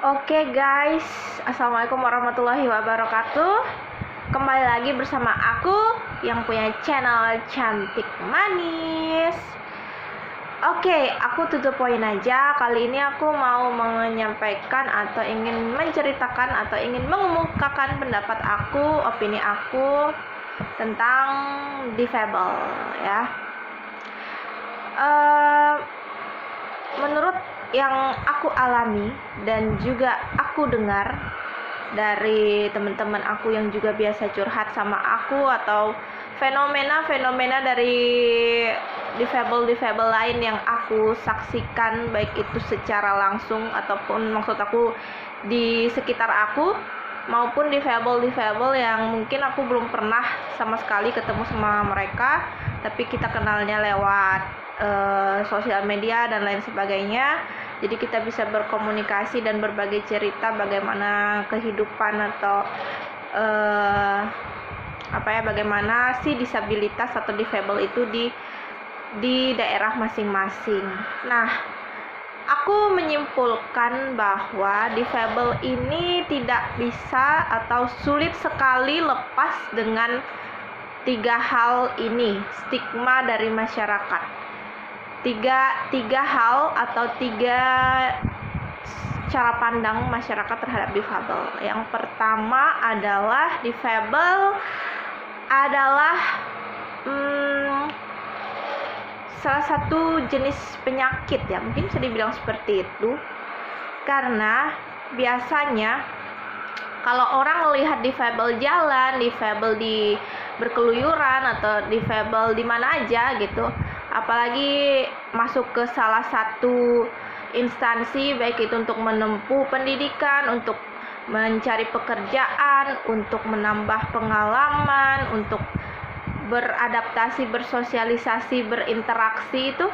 Oke guys, assalamualaikum warahmatullahi wabarakatuh. Kembali lagi bersama aku yang punya channel Cantik Manis. Oke, aku tutup poin aja. Kali ini aku mau menyampaikan atau ingin menceritakan atau ingin mengemukakan pendapat aku, opini aku tentang difabel ya. Menurut yang aku alami dan juga aku dengar dari teman-teman aku yang juga biasa curhat sama aku, atau fenomena-fenomena dari difabel lain yang aku saksikan, baik itu secara langsung ataupun maksud aku di sekitar aku, maupun difabel yang mungkin aku belum pernah sama sekali ketemu sama mereka, tapi kita kenalnya lewat sosial media dan lain sebagainya. Jadi kita bisa berkomunikasi dan berbagi cerita bagaimana kehidupan atau bagaimana sih disabilitas atau difabel itu di daerah masing-masing. Nah, aku menyimpulkan bahwa difabel ini tidak bisa atau sulit sekali lepas dengan tiga hal ini, stigma dari masyarakat. Tiga hal atau tiga cara pandang masyarakat terhadap difabel. Yang pertama adalah difabel adalah salah satu jenis penyakit ya, mungkin bisa dibilang seperti itu, karena biasanya kalau orang melihat difabel jalan, difabel di berkeluyuran, atau difabel di mana aja gitu, apalagi masuk ke salah satu instansi, baik itu untuk menempuh pendidikan, untuk mencari pekerjaan, untuk menambah pengalaman, untuk beradaptasi, bersosialisasi, berinteraksi, itu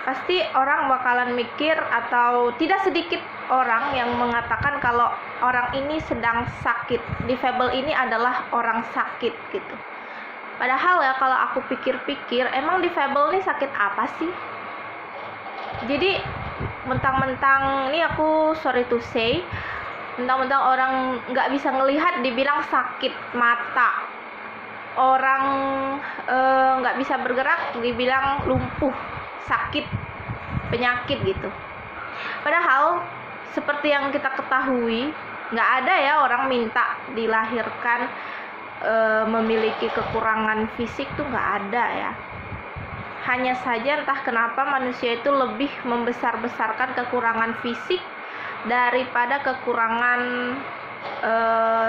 pasti orang bakalan mikir, atau tidak sedikit orang yang mengatakan kalau orang ini sedang sakit, difabel ini adalah orang sakit gitu. Padahal ya, kalau aku pikir-pikir, emang difabel ini sakit apa sih? Jadi mentang-mentang, ini aku sorry to say, mentang-mentang orang nggak bisa ngelihat dibilang sakit mata, orang nggak bisa bergerak dibilang lumpuh, sakit, penyakit gitu. Padahal seperti yang kita ketahui, nggak ada ya orang minta dilahirkan memiliki kekurangan fisik, tuh nggak ada ya. Hanya saja entah kenapa manusia itu lebih membesar-besarkan kekurangan fisik daripada kekurangan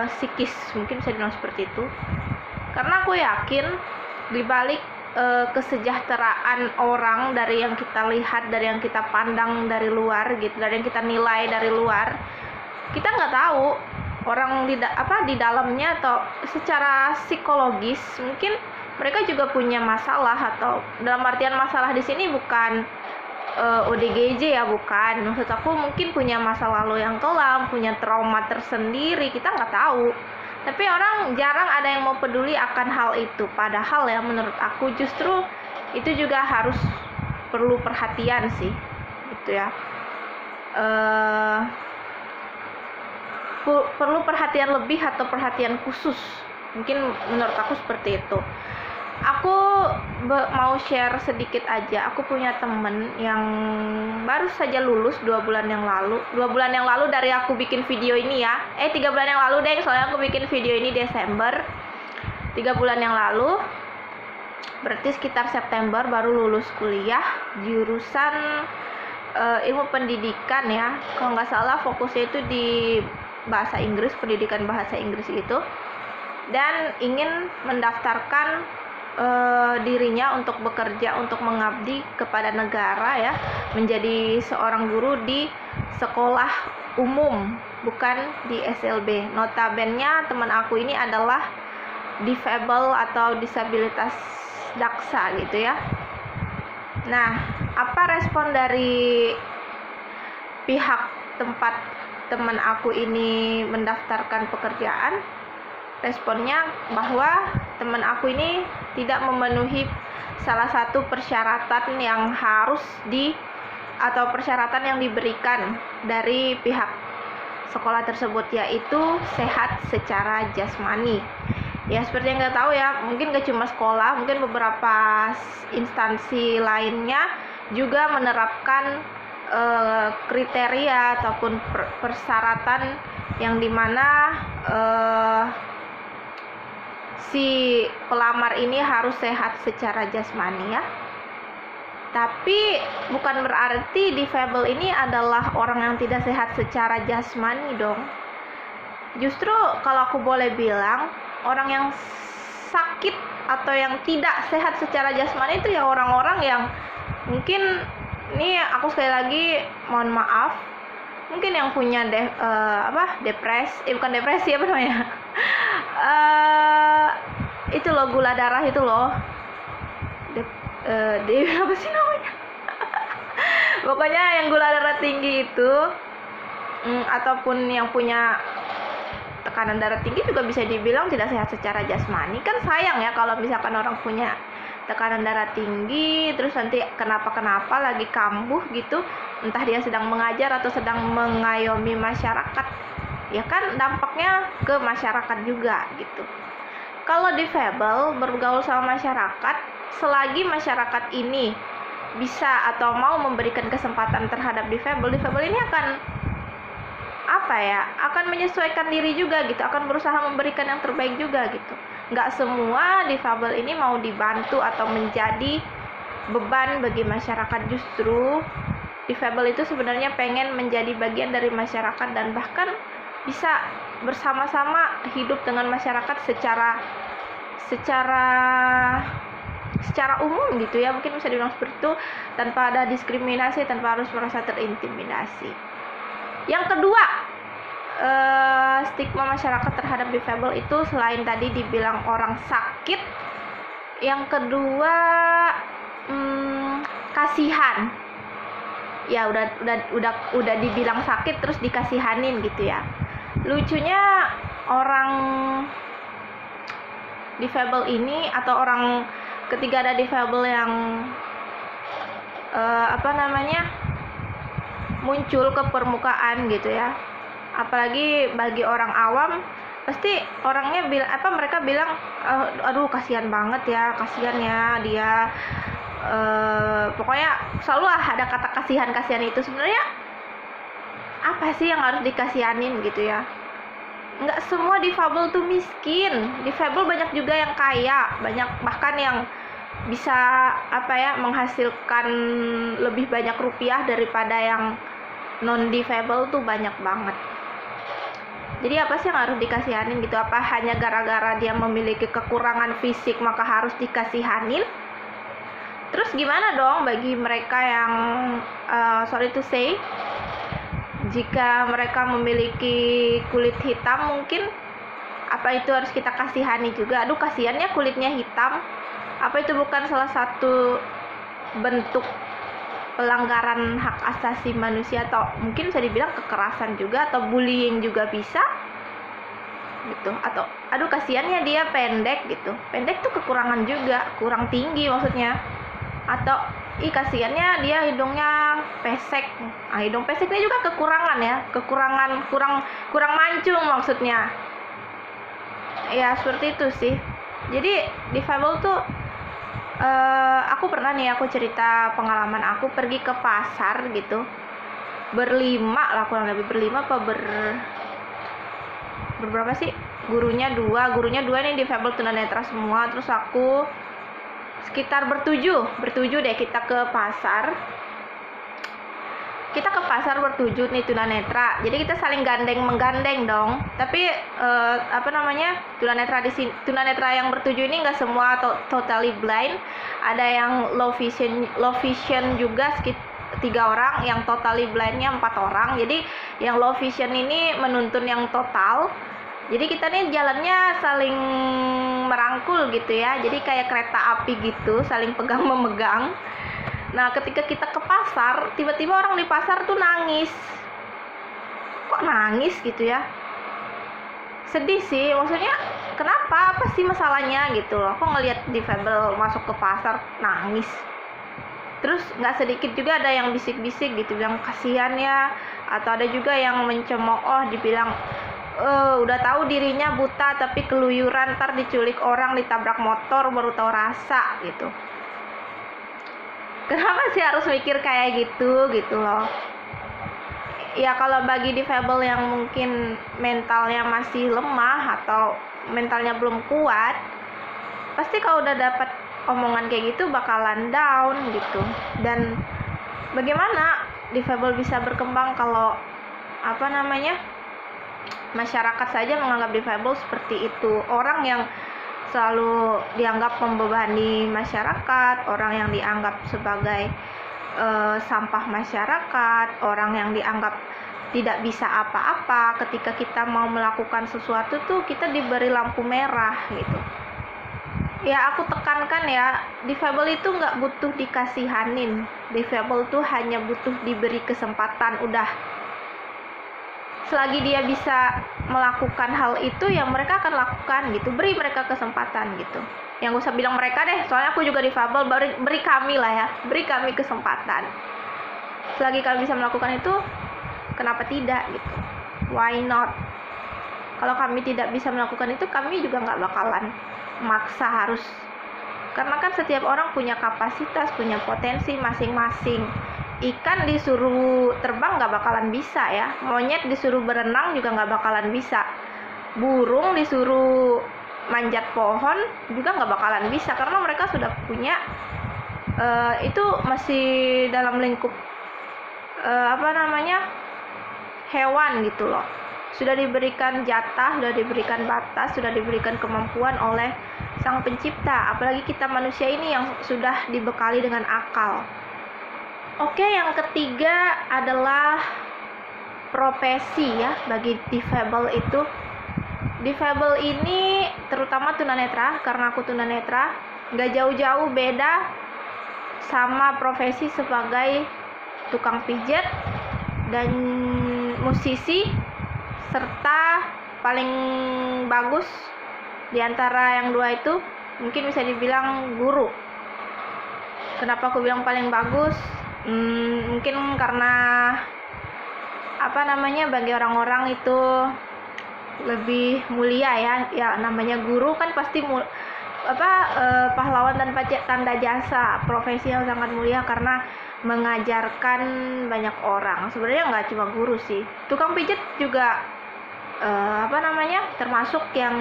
psikis, mungkin bisa dibilang seperti itu. Karena aku yakin dibalik kesejahteraan orang, dari yang kita lihat, dari yang kita pandang dari luar gitu, dari yang kita nilai dari luar, kita nggak tahu orang di dalamnya, atau secara psikologis mungkin mereka juga punya masalah, atau dalam artian masalah di sini bukan ODGJ ya, bukan, maksud aku mungkin punya masa lalu yang kelam, punya trauma tersendiri, kita nggak tahu. Tapi orang jarang ada yang mau peduli akan hal itu. Padahal ya, menurut aku justru itu juga harus perlu perhatian sih, gitu ya. Perlu perhatian lebih atau perhatian khusus, mungkin menurut aku seperti itu. Aku mau share sedikit aja. Aku punya temen yang baru saja lulus 2 bulan yang lalu. 2 bulan yang lalu dari aku bikin video ini ya. 3 bulan yang lalu deh, soalnya aku bikin video ini Desember. 3 bulan yang lalu, berarti sekitar September baru lulus kuliah, jurusan ilmu pendidikan ya. Kalau nggak salah fokusnya itu di bahasa Inggris, pendidikan bahasa Inggris itu, dan ingin mendaftarkan dirinya untuk bekerja, untuk mengabdi kepada negara ya, menjadi seorang guru di sekolah umum, bukan di SLB. Notabene teman aku ini adalah difabel atau disabilitas daksa gitu ya. Nah, apa respon dari pihak tempat teman aku ini mendaftarkan pekerjaan? Responnya bahwa teman aku ini tidak memenuhi salah satu persyaratan yang harus atau persyaratan yang diberikan dari pihak sekolah tersebut, yaitu sehat secara jasmani. Ya seperti yang kita tahu ya, mungkin gak cuma sekolah, mungkin beberapa instansi lainnya juga menerapkan kriteria ataupun persyaratan yang dimana si pelamar ini harus sehat secara jasmani ya. Tapi bukan berarti difabel ini adalah orang yang tidak sehat secara jasmani dong. Justru kalau aku boleh bilang, orang yang sakit atau yang tidak sehat secara jasmani itu ya orang-orang yang mungkin, ini aku sekali lagi mohon maaf, mungkin yang punya depresi, bukan depresi, apa namanya, itu loh, gula darah itu loh, apa sih namanya, pokoknya yang gula darah tinggi itu, ataupun yang punya tekanan darah tinggi juga bisa dibilang tidak sehat secara jasmani. Kan sayang ya kalau misalkan orang punya tekanan darah tinggi terus nanti kenapa lagi kambuh gitu, entah dia sedang mengajar atau sedang mengayomi masyarakat, ya kan dampaknya ke masyarakat juga gitu. Kalau difabel bergaul sama masyarakat, selagi masyarakat ini bisa atau mau memberikan kesempatan terhadap difabel ini akan menyesuaikan diri juga gitu, akan berusaha memberikan yang terbaik juga gitu. Nggak semua difabel ini mau dibantu atau menjadi beban bagi masyarakat. Justru difabel itu sebenarnya pengen menjadi bagian dari masyarakat dan bahkan bisa bersama-sama hidup dengan masyarakat secara umum gitu ya, mungkin bisa dibilang seperti itu, tanpa ada diskriminasi, tanpa harus merasa terintimidasi. Yang kedua, stigma masyarakat terhadap difabel itu selain tadi dibilang orang sakit, yang kedua kasihan. Ya udah dibilang sakit terus dikasihanin gitu ya. Lucunya orang difabel ini atau orang ketika ada difabel yang muncul ke permukaan gitu ya, apalagi bagi orang awam, pasti orangnya mereka bilang aduh kasihan banget ya, kasihan ya dia, pokoknya selalu ada kata kasihan itu. Sebenarnya apa sih yang harus dikasihanin gitu ya? Nggak semua difabel tuh miskin, difabel banyak juga yang kaya, banyak bahkan yang bisa menghasilkan lebih banyak rupiah daripada yang non difabel tuh banyak banget. Jadi apa sih yang harus dikasihanin gitu? Apa hanya gara-gara dia memiliki kekurangan fisik maka harus dikasihanin? Terus gimana dong bagi mereka yang sorry to say, jika mereka memiliki kulit hitam, mungkin apa itu harus kita kasihani juga? Aduh kasihannya kulitnya hitam. Apa itu bukan salah satu bentuk pelanggaran hak asasi manusia, atau mungkin bisa dibilang kekerasan juga, atau bullying juga bisa gitu? Atau aduh kasihannya dia pendek gitu, pendek tuh kekurangan juga, kurang tinggi maksudnya. Atau kasihannya dia hidungnya pesek. Hidung pesek ini juga kekurangan ya, kurang mancung maksudnya. Ya seperti itu sih. Jadi difabel tuh aku pernah nih, aku cerita pengalaman aku pergi ke pasar gitu, berlima lah, kurang lebih berlima apa berberapa sih, gurunya dua nih difabel tunanetra semua. Terus aku sekitar bertujuh deh kita ke pasar bertujuh nih tunanetra. Jadi kita saling menggandeng dong. Tapi tunanetra yang bertujuh ini nggak semua totally blind. Ada yang low vision juga sekitar 3 orang, yang totally blindnya 4 orang. Jadi yang low vision ini menuntun yang total. Jadi kita nih jalannya saling merangkul gitu ya. Jadi kayak kereta api gitu, saling pegang memegang. Nah ketika kita ke pasar, tiba-tiba orang di pasar tuh nangis. Kok nangis gitu ya? Sedih sih, maksudnya kenapa? Apa sih masalahnya gitu loh? Kok ngelihat difabel masuk ke pasar nangis? Terus nggak sedikit juga ada yang bisik-bisik gitu, bilang kasihan ya, Atau ada juga yang mencemooh, dibilang udah tahu dirinya buta tapi keluyuran, ntar diculik orang, ditabrak motor baru tahu rasa gitu. Kenapa sih harus mikir kayak gitu loh. Ya kalau bagi difabel yang mungkin mentalnya masih lemah atau mentalnya belum kuat, pasti kalau udah dapat omongan kayak gitu bakalan down gitu. Dan bagaimana difabel bisa berkembang kalau masyarakat saja menganggap difabel seperti itu, orang yang selalu dianggap membebani masyarakat, orang yang dianggap sebagai sampah masyarakat, orang yang dianggap tidak bisa apa-apa. Ketika kita mau melakukan sesuatu tuh kita diberi lampu merah gitu. Ya aku tekankan ya, difabel itu nggak butuh dikasihanin, difabel tuh hanya butuh diberi kesempatan. Udah, selagi dia bisa melakukan hal itu, yang mereka akan lakukan gitu. Beri mereka kesempatan gitu. Yang gak usah bilang mereka deh, soalnya aku juga difabel. Beri kami lah ya, beri kami kesempatan. Selagi kami bisa melakukan itu, kenapa tidak gitu? Why not? Kalau kami tidak bisa melakukan itu, kami juga nggak bakalan maksa harus. Karena kan setiap orang punya kapasitas, punya potensi masing-masing. Ikan disuruh terbang nggak bakalan bisa ya, monyet disuruh berenang juga nggak bakalan bisa, burung disuruh manjat pohon juga nggak bakalan bisa, karena mereka sudah punya itu masih dalam lingkup hewan gitu loh. Sudah diberikan jatah, sudah diberikan batas, sudah diberikan kemampuan oleh Sang Pencipta. Apalagi kita manusia ini yang sudah dibekali dengan akal. Oke, yang ketiga adalah profesi ya bagi difabel itu. Difabel ini terutama tunanetra, karena aku tunanetra, nggak jauh-jauh beda sama profesi sebagai tukang pijat dan musisi, serta paling bagus di antara yang dua itu mungkin bisa dibilang guru. Kenapa aku bilang paling bagus? Mungkin karena bagi orang-orang itu lebih mulia ya namanya guru kan pasti pahlawan tanpa tanda jasa, profesi yang sangat mulia karena mengajarkan banyak orang. Sebenarnya nggak cuma guru sih, tukang pijat juga termasuk yang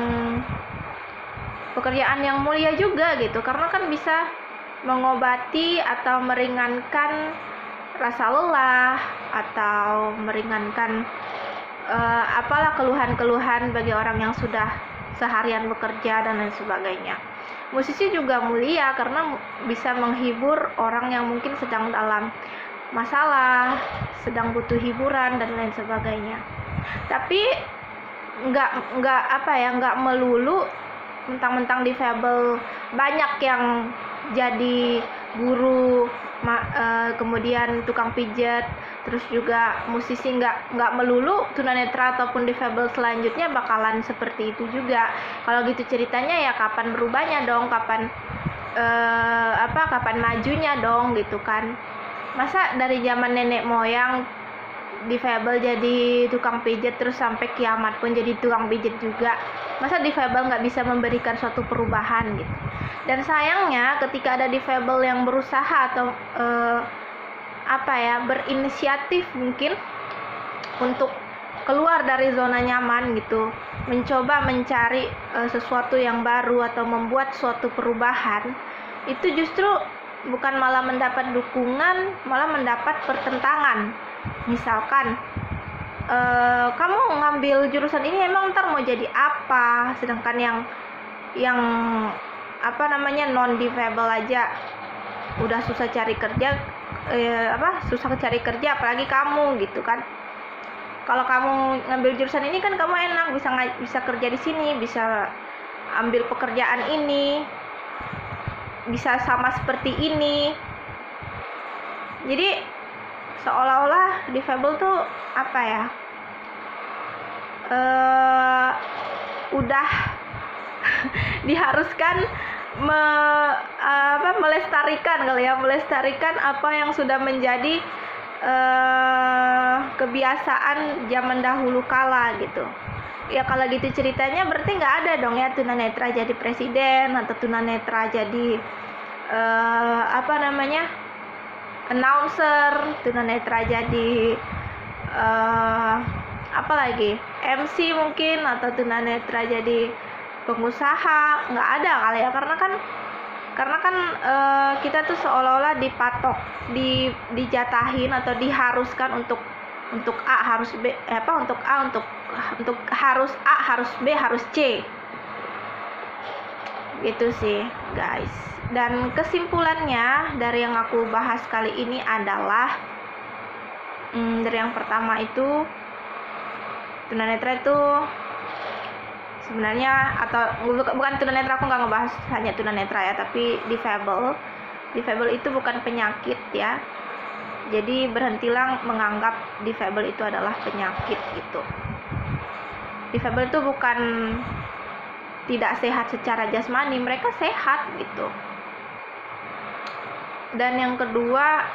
pekerjaan yang mulia juga gitu, karena kan bisa mengobati atau meringankan rasa lelah atau meringankan keluhan-keluhan bagi orang yang sudah seharian bekerja dan lain sebagainya. Musisi juga mulia karena bisa menghibur orang yang mungkin sedang dalam masalah, sedang butuh hiburan dan lain sebagainya. Tapi nggak melulu mentang-mentang difabel banyak yang jadi guru, kemudian tukang pijat, terus juga musisi. Nggak melulu tunanetra ataupun difabel selanjutnya bakalan seperti itu juga. Kalau gitu ceritanya ya kapan berubahnya dong, kapan majunya dong gitu kan. Masa dari zaman nenek moyang difabel jadi tukang pijat terus sampai kiamat pun jadi tukang pijat juga? Masa difabel nggak bisa memberikan suatu perubahan gitu? Dan sayangnya ketika ada difabel yang berusaha atau berinisiatif mungkin untuk keluar dari zona nyaman gitu, mencoba mencari sesuatu yang baru atau membuat suatu perubahan, itu justru bukan malah mendapat dukungan, malah mendapat pertentangan. Misalkan kamu ngambil jurusan ini emang ntar mau jadi apa, sedangkan yang non difabel aja udah susah cari kerja, apalagi kamu gitu kan. Kalau kamu ngambil jurusan ini kan kamu enak, bisa kerja di sini, bisa ambil pekerjaan ini, bisa sama seperti ini. Jadi seolah-olah difabel tuh udah diharuskan melestarikan apa yang sudah menjadi kebiasaan zaman dahulu kala gitu. Ya kalau gitu ceritanya berarti nggak ada dong ya tunanetra jadi presiden atau tunanetra jadi announcer, tunanetra jadi apa lagi, MC mungkin, atau tunanetra jadi pengusaha. Nggak ada kali ya, karena kan kita tuh seolah-olah dipatok, dijatahin atau diharuskan untuk A harus B, untuk harus A harus B harus C gitu sih guys. Dan kesimpulannya dari yang aku bahas kali ini adalah dari yang pertama itu, tunanetra itu sebenarnya, atau bukan tunanetra, aku nggak ngebahas hanya tunanetra ya, tapi difabel itu bukan penyakit ya. Jadi berhentilah menganggap difabel itu adalah penyakit gitu. Difabel itu bukan tidak sehat secara jasmani, mereka sehat gitu. Dan yang kedua,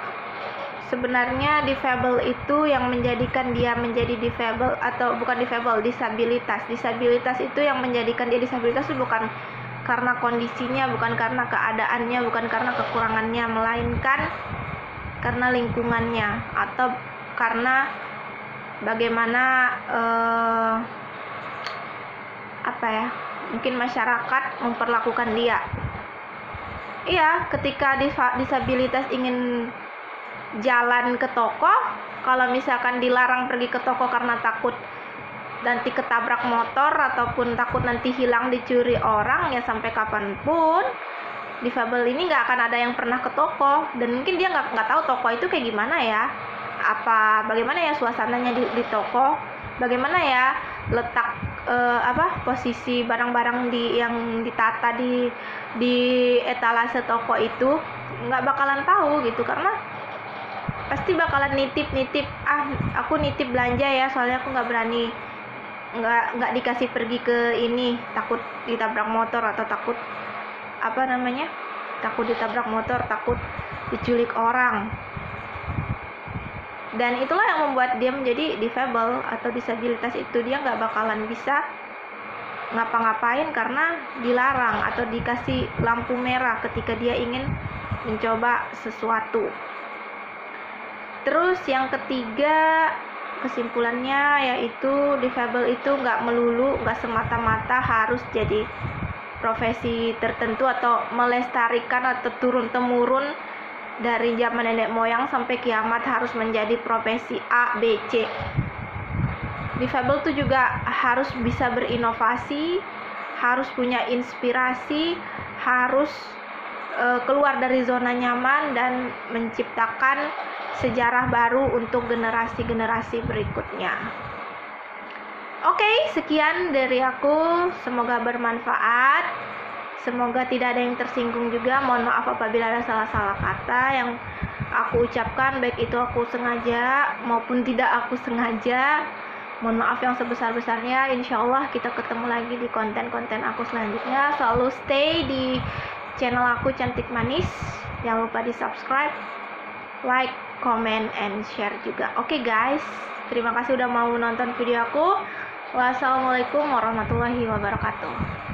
sebenarnya difabel itu yang menjadikan dia menjadi difabel, atau bukan difabel, disabilitas itu yang menjadikan dia disabilitas itu bukan karena kondisinya, bukan karena keadaannya, bukan karena kekurangannya, melainkan karena lingkungannya, atau karena bagaimana mungkin masyarakat memperlakukan dia. Iya, ketika disabilitas ingin jalan ke toko, kalau misalkan dilarang pergi ke toko karena takut nanti ketabrak motor ataupun takut nanti hilang dicuri orang, ya sampai kapanpun difabel ini nggak akan ada yang pernah ke toko. Dan mungkin dia nggak tahu toko itu kayak gimana ya, bagaimana ya suasananya di toko, bagaimana ya letak posisi barang-barang yang ditata di etalase toko itu, nggak bakalan tahu gitu. Karena pasti bakalan nitip, aku nitip belanja ya, soalnya aku nggak berani, nggak dikasih pergi ke ini, takut ditabrak motor, atau takut ditabrak motor, takut diculik orang. Dan itulah yang membuat dia menjadi difabel atau disabilitas itu. Dia nggak bakalan bisa ngapa-ngapain karena dilarang atau dikasih lampu merah ketika dia ingin mencoba sesuatu. Terus yang ketiga, kesimpulannya yaitu difabel itu nggak semata-mata harus jadi profesi tertentu atau melestarikan atau turun-temurun dari zaman nenek moyang sampai kiamat harus menjadi profesi A, B, C. Difabel itu juga harus bisa berinovasi, harus punya inspirasi, harus keluar dari zona nyaman dan menciptakan sejarah baru untuk generasi-generasi berikutnya. Oke, sekian dari aku, semoga bermanfaat. Semoga tidak ada yang tersinggung juga. Mohon maaf apabila ada salah-salah kata yang aku ucapkan, baik itu aku sengaja maupun tidak aku sengaja. Mohon maaf yang sebesar-besarnya. Insya Allah kita ketemu lagi di konten-konten aku selanjutnya. Selalu stay di channel aku Cantik Manis. Jangan lupa di subscribe, like, comment, and share juga. Oke guys, terima kasih udah mau menonton video aku. Wassalamualaikum warahmatullahi wabarakatuh.